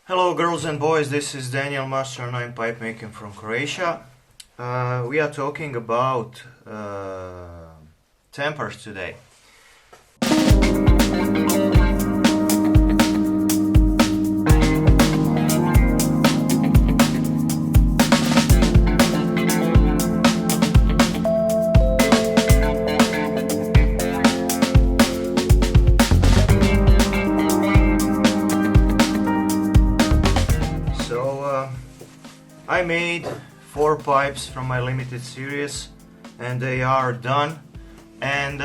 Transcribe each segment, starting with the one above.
Hello girls and boys, this is Daniel Mustran. I'm pipe making from Croatia. We are talking about tampers today. I made 4 pipes from my limited series and they are done, and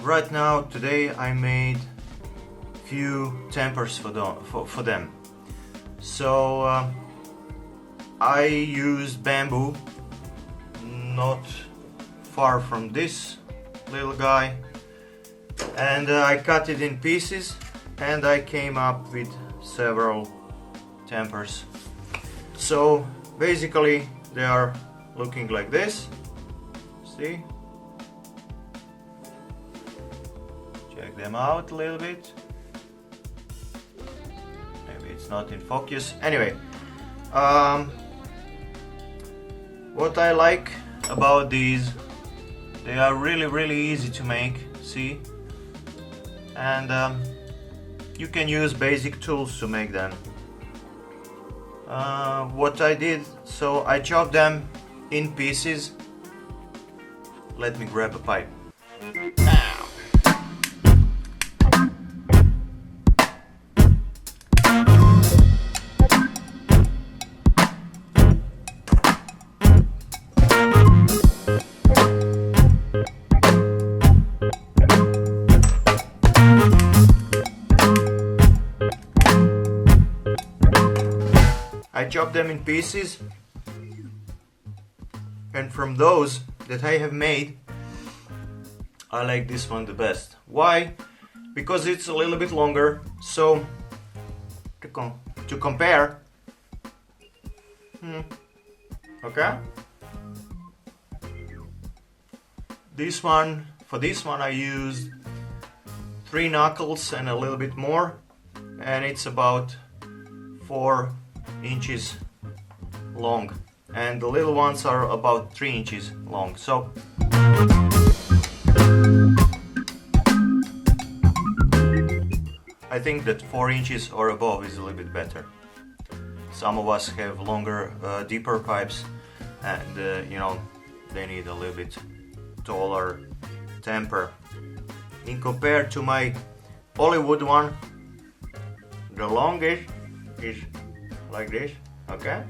right now today I made few tampers for them. So I used bamboo not far from this little guy, and I cut it in pieces and I came up with several tampers. So basically they are looking like this. See? Check them out a little bit. Maybe it's not in focus. Anyway, what I like about these, they are really easy to make. See? And you can use basic tools to make them. What I did, so I chopped them in pieces. Let me grab a pipe. I chopped them in pieces, and from those that I have made, I like this one the best. Why? Because it's a little bit longer, so to compare, okay? For this one I used 3 knuckles and a little bit more, and it's about 4 inches long, and the little ones are about 3 inches long. So I think that 4 inches or above is a little bit better. Some of us have longer, deeper pipes, and you know, they need a little bit taller tamper. In compared to my Hollywood one, the longest is like this, okay?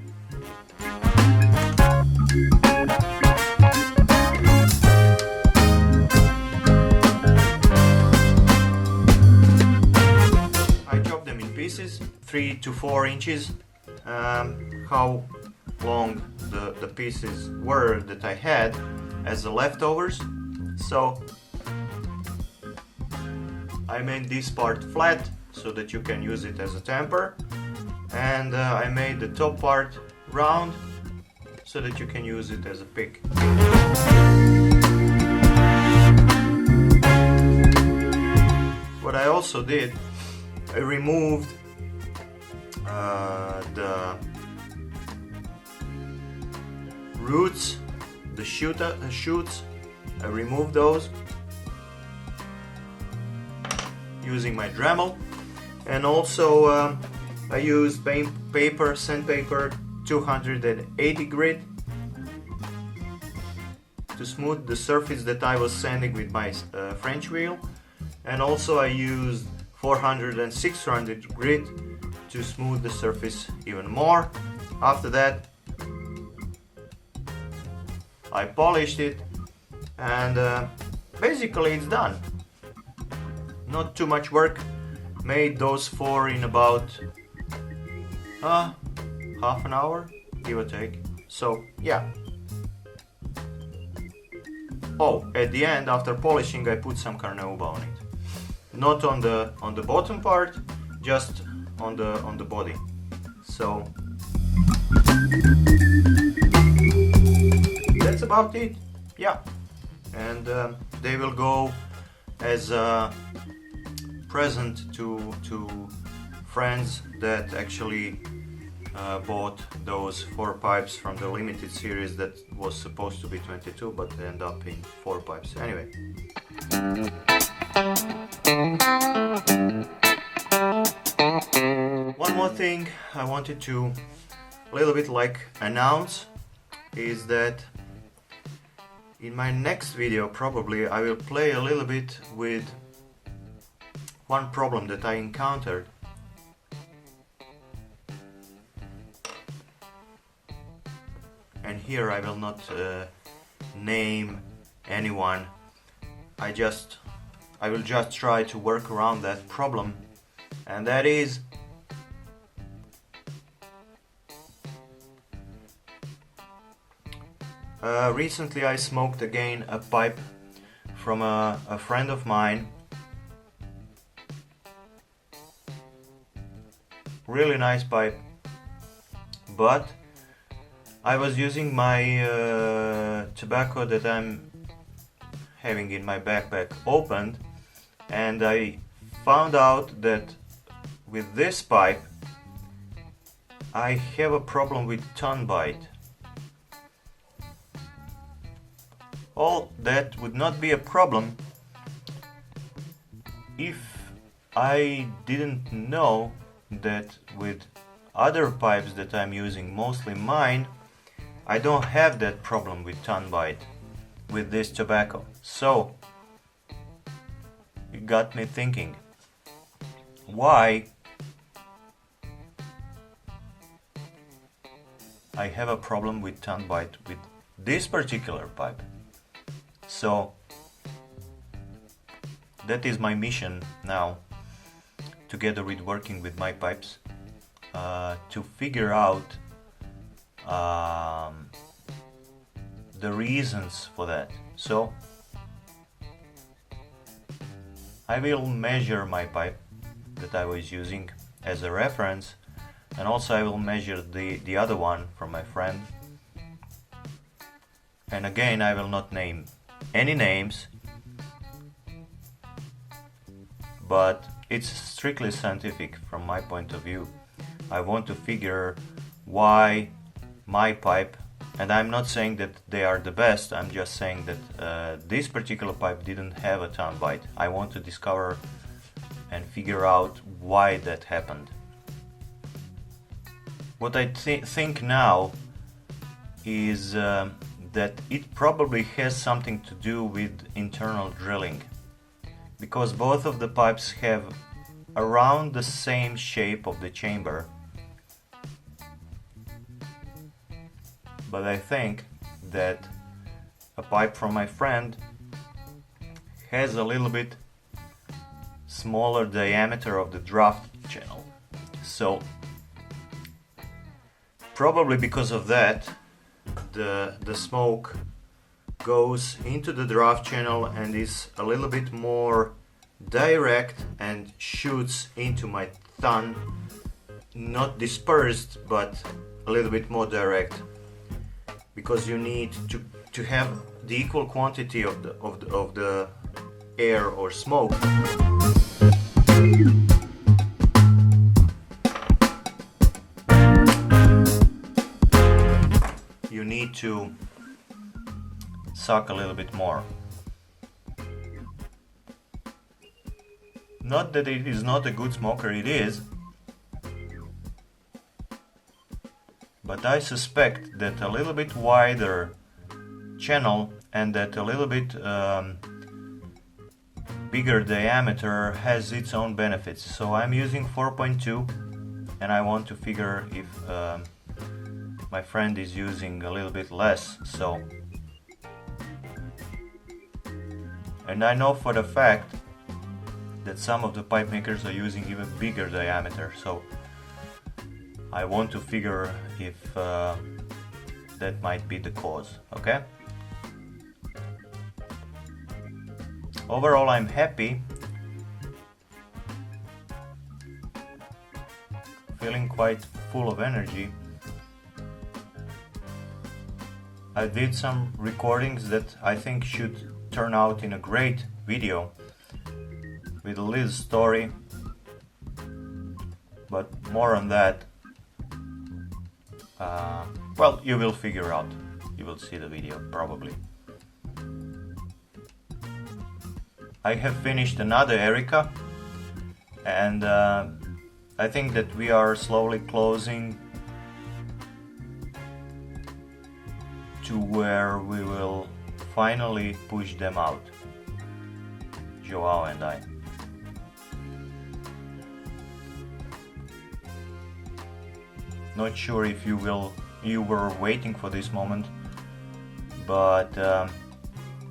I chopped them in pieces, 3 to 4 inches, how long the pieces were that I had as the leftovers. So I made this part flat so that you can use it as a tamper, and I made the top part round so that you can use it as a pick. What I also did, I removed the roots, the shoots. I removed those using my Dremel, and also I used sandpaper 280 grit to smooth the surface that I was sanding with my French wheel, and also I used 400 and 600 grit to smooth the surface even more. After that I polished it, and basically it's done. Not too much work. Made those 4 in about half an hour, give or take. So yeah. Oh, at the end, after polishing, I put some carnauba on it. Not on the bottom part, just on the body. So that's about it. Yeah, and they will go as a present to friends that actually bought those 4 pipes from the limited series that was supposed to be 22 but end up in 4 pipes. Anyway. One more thing I wanted to a little bit like announce is that in my next video probably I will play a little bit with one problem that I encountered. And here I will not name anyone. I will just try to work around that problem, and that is recently I smoked again a pipe from a friend of mine. Really nice pipe, but I was using my tobacco that I'm having in my backpack opened, and I found out that with this pipe I have a problem with tongue bite. All that would not be a problem if I didn't know that with other pipes that I'm using, mostly mine, I don't have that problem with tongue bite with this tobacco. So it got me thinking, why I have a problem with tongue bite with this particular pipe. So that is my mission now, together with working with my pipes, to figure out the reasons for that. So I will measure my pipe that I was using as a reference, and also I will measure the other one from my friend. And again, I will not name any names, but it's strictly scientific from my point of view. I want to figure why my pipe, and I'm not saying that they are the best, I'm just saying that this particular pipe didn't have a tongue bite. I want to discover and figure out why that happened. What I think now is that it probably has something to do with internal drilling, because both of the pipes have around the same shape of the chamber. But I think that a pipe from my friend has a little bit smaller diameter of the draft channel. So probably because of that, the smoke goes into the draft channel and is a little bit more direct and shoots into my tongue, not dispersed but a little bit more direct, because you need to have the equal quantity of the air or smoke. You need to suck a little bit more. Not that it is not a good smoker, it is, but I suspect that a little bit wider channel and that a little bit bigger diameter has its own benefits. So I'm using 4.2 and I want to figure if my friend is using a little bit less. So, and I know for the fact that some of the pipe makers are using even bigger diameter, so I want to figure if that might be the cause. Okay? Overall, I'm happy, feeling quite full of energy. I did some recordings that I think should turn out in a great video with a little story, but more on that, well, you will figure out. You will see the video probably. I have finished another Erica, and I think that we are slowly closing to where we will finally push them out, Joao and I. Not sure if you were waiting for this moment, but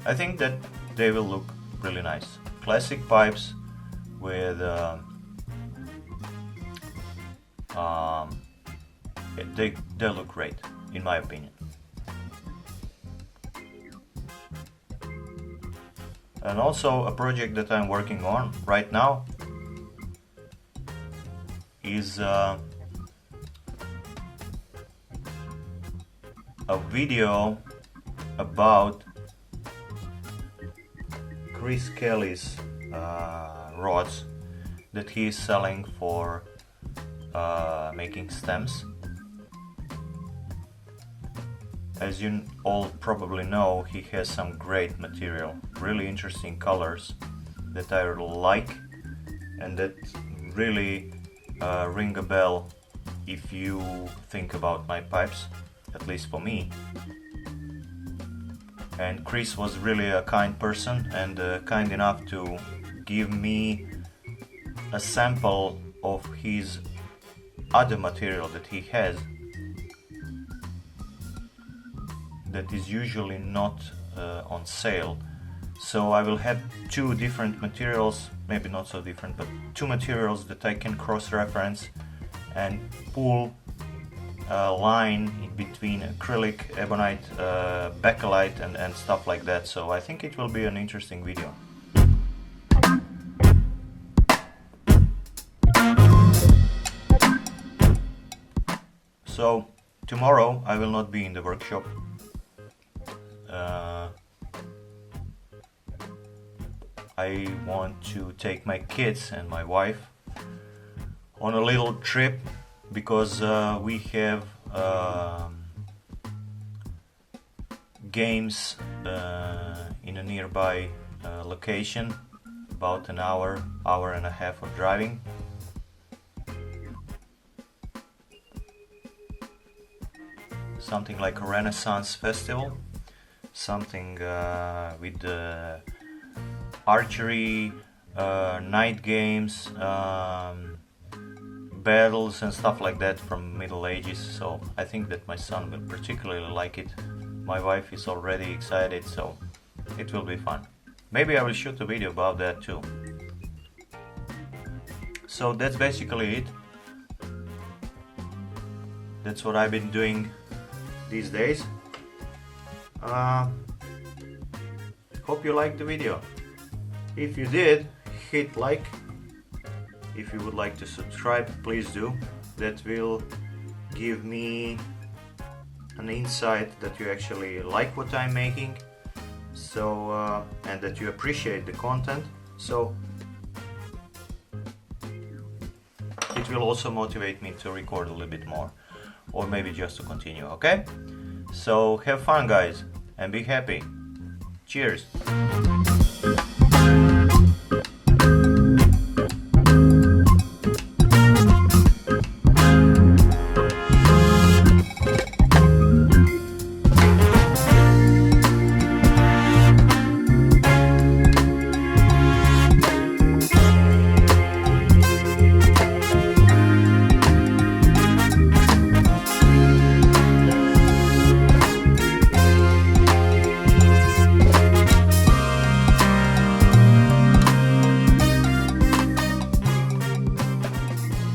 I think that they will look really nice. Classic pipes with they look great in my opinion. And also a project that I'm working on right now is a video about Chris Kelly's rods that he is selling for making stems. As you all probably know, he has some great material, really interesting colors that I like and that really ring a bell if you think about my pipes, at least for me. And Chris was really a kind person and kind enough to give me a sample of his other material that he has that is usually not on sale. So I will have two different materials, maybe not so different, but two materials that I can cross-reference and pull a line in between acrylic, ebonite, bakelite and stuff like that. So I think it will be an interesting video. So tomorrow I will not be in the workshop. I want to take my kids and my wife on a little trip because we have games in a nearby location, about an hour and a half of driving. Something like a Renaissance festival, something with archery, night games, battles and stuff like that from Middle Ages. So I think that my son will particularly like it. My wife is already excited, so it will be fun. Maybe I will shoot a video about that too. So that's basically it. That's what I've been doing these days. Hope you liked the video. If you did, hit like. If you would like to subscribe, please do. That will give me an insight that you actually like what I'm making, so and that you appreciate the content. So it will also motivate me to record a little bit more, or maybe just to continue. Okay? So have fun, guys, and be happy. Cheers.